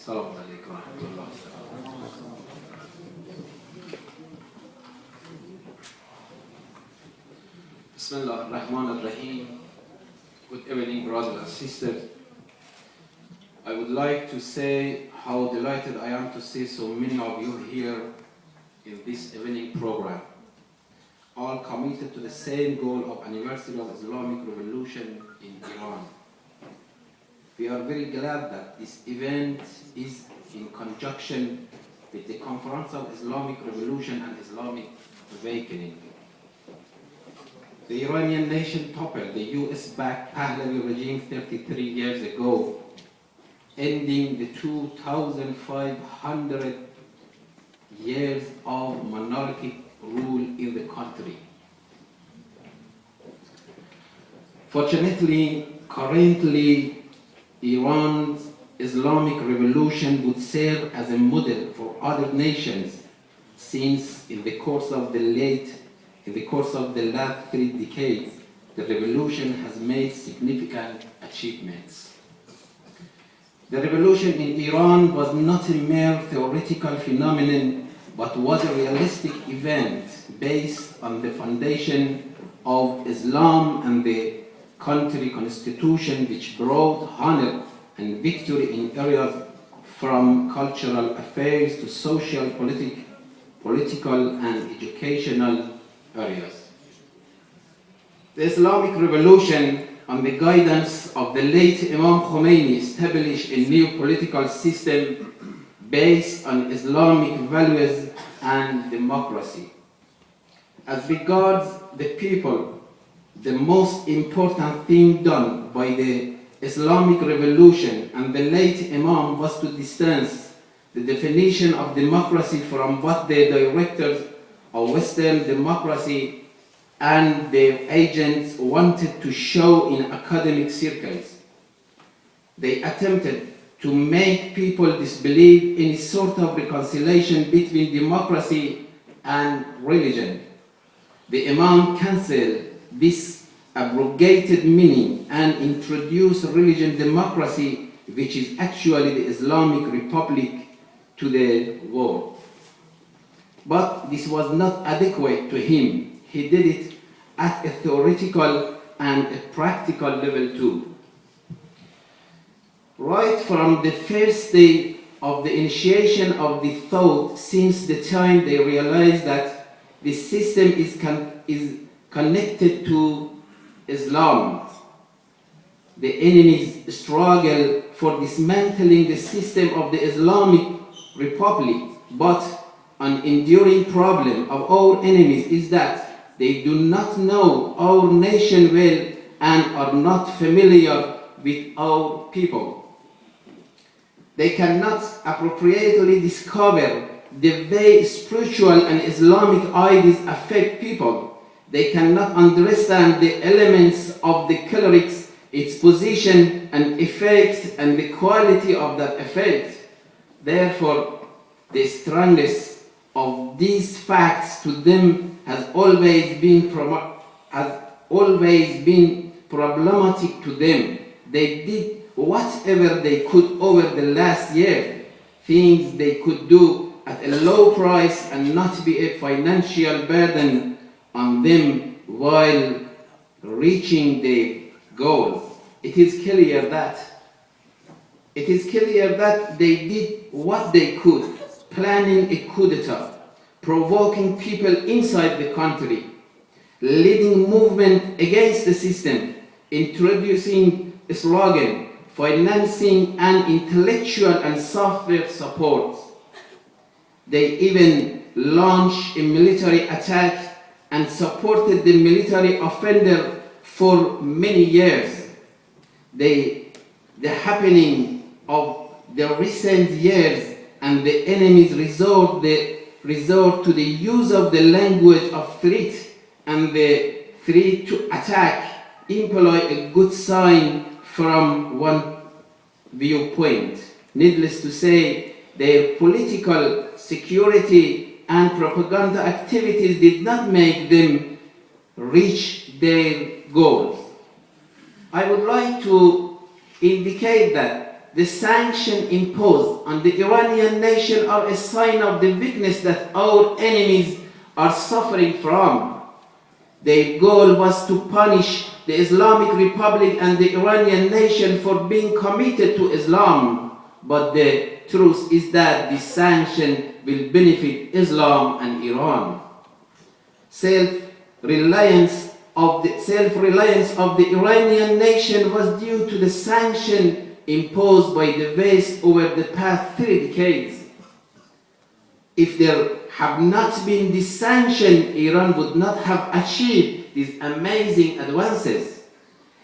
السلام علیکم و رحمت الله. Bismillah ar-Rahman ar-Rahim. Good evening, brothers and sisters. I would like to say how delighted I am to see so many of you here in this evening program, all committed to the same goal of Anniversary of Islamic Revolution in Iran. We are very glad that this event is in conjunction with the Conference of Islamic Revolution and Islamic Awakening. The Iranian nation toppled the US-backed Pahlavi regime 33 years ago, ending the 2,500 years of monarchic rule in the country. Fortunately, currently, Iran's Islamic revolution would serve as a model for other nations, since in the course of the last 3 decades, the revolution has made significant achievements. The revolution in Iran was not a mere theoretical phenomenon, but was a realistic event based on the foundation of Islam and the country constitution, which brought honor and victory in areas from cultural affairs to social, political and educational areas. The Islamic revolution, on the guidance of the late Imam Khomeini, established a new political system based on Islamic values and democracy. As regards the people, the most important thing done by the Islamic revolution and the late Imam was to distance the definition of democracy from what the directors of Western democracy and their agents wanted to show in academic circles. They attempted to make people disbelieve in a sort of reconciliation between democracy and religion. The Imam cancelled this abrogated meaning and introduced religion democracy, which is actually the Islamic Republic, to the world. But this was not adequate to him. He did it at a theoretical and a practical level too. Right from the first day of the initiation of the thought, since the time they realized that the system is connected to Islam, the enemies struggle for dismantling the system of the Islamic Republic. But an enduring problem of our enemies is that they do not know our nation well and are not familiar with our people. They cannot appropriately discover the way spiritual and Islamic ideas affect people. They cannot understand the elements of the clerics, its position and effect, and the quality of that effect. Therefore, the strongest of these facts to them has always been problematic to them. They did whatever they could over the last year, things they could do at a low price and not be a financial burden on them while reaching their goals. It is clear that they did what they could, planning a coup d'etat, provoking people inside the country, leading movement against the system, introducing a slogan, financing and intellectual and software support. They even launched a military attack and supported the military offender for many years. The happening of the recent years and the enemy's resort to the use of the language of threat and the threat to attack imply a good sign from one viewpoint. Needless to say, their political, security and propaganda activities did not make them reach their goals. I would like to indicate that the sanctions imposed on the Iranian nation are a sign of the weakness that our enemies are suffering from. Their goal was to punish the Islamic Republic and the Iranian nation for being committed to Islam. But the truth is that this sanction will benefit Islam and Iran. Self-reliance of the Iranian nation was due to the sanction imposed by the West over the past 3 decades. If there had not been this sanction, Iran would not have achieved these amazing advances.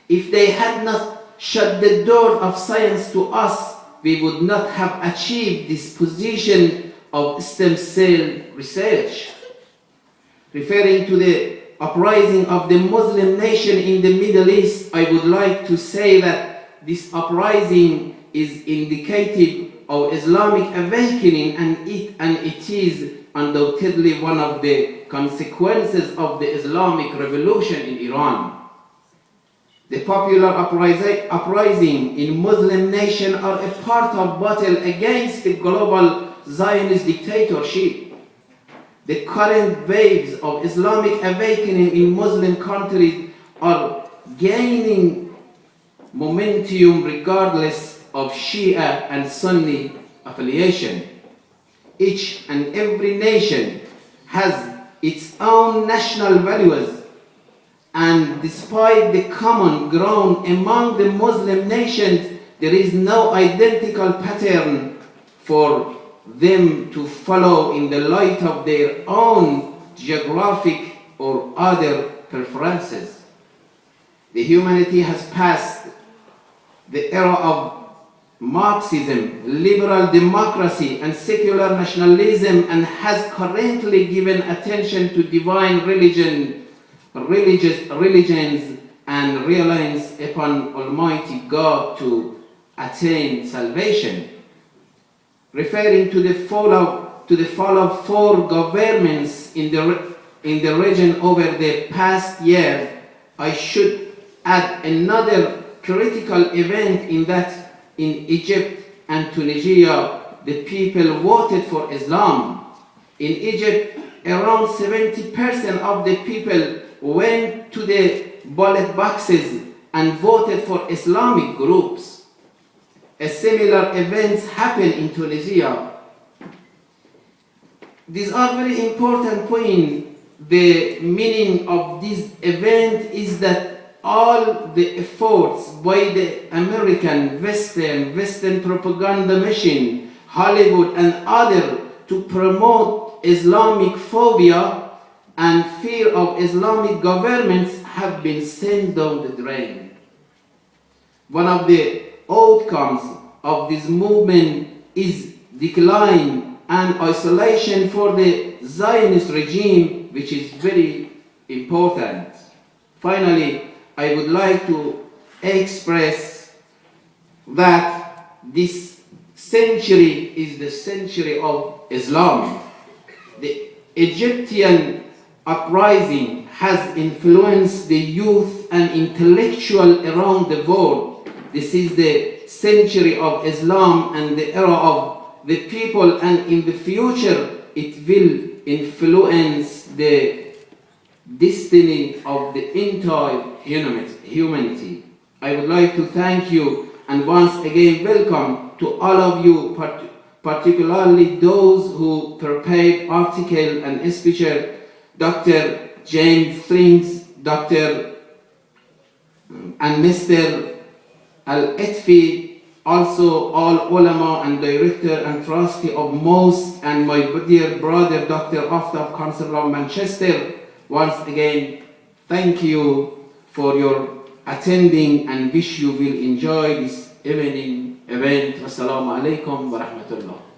If they had not shut the door of science to us, we would not have achieved this position of stem cell research. Referring to the uprising of the Muslim nation in the Middle East, I would like to say that this uprising is indicative of Islamic awakening, and it is undoubtedly one of the consequences of the Islamic Revolution in Iran. The popular uprising in Muslim nations are a part of battle against the global Zionist dictatorship. The current waves of Islamic awakening in Muslim countries are gaining momentum regardless of Shia and Sunni affiliation. Each and every nation has its own national values, and despite the common ground among the Muslim nations, there is no identical pattern for them to follow in the light of their own geographic or other preferences. The humanity has passed the era of Marxism, liberal democracy, and secular nationalism, and has currently given attention to divine religions, and reliance upon Almighty God to attain salvation. Referring to the fall of 4 governments in the region over the past year, I should add another critical event in that in Egypt and Tunisia, the people voted for Islam. In Egypt, around 70% of the people went to the ballot boxes and voted for Islamic groups. A similar events happened in Tunisia. These are very important points. The meaning of this event is that all the efforts by the American, Western propaganda machine, Hollywood and others to promote Islamic phobia and fear of Islamic governments have been sent down the drain. One of the outcomes of this movement is decline and isolation for the Zionist regime, which is very important. Finally, I would like to express that this century is the century of Islam. The Egyptian uprising has influenced the youth and intellectual around the world. This is the century of Islam and the era of the people, and in the future it will influence the destiny of the entire humanity. I would like to thank you and once again welcome to all of you, particularly those who prepared article and speaker, Dr. James Frings, Dr. and Mr. Al-Etfi, also all ulama and director and trustee of mosque, and my dear brother Dr. Aftab, Councillor of Manchester. Once again, thank you for your attending and wish you will enjoy this evening event. Assalamu alaikum wa rahmatullah.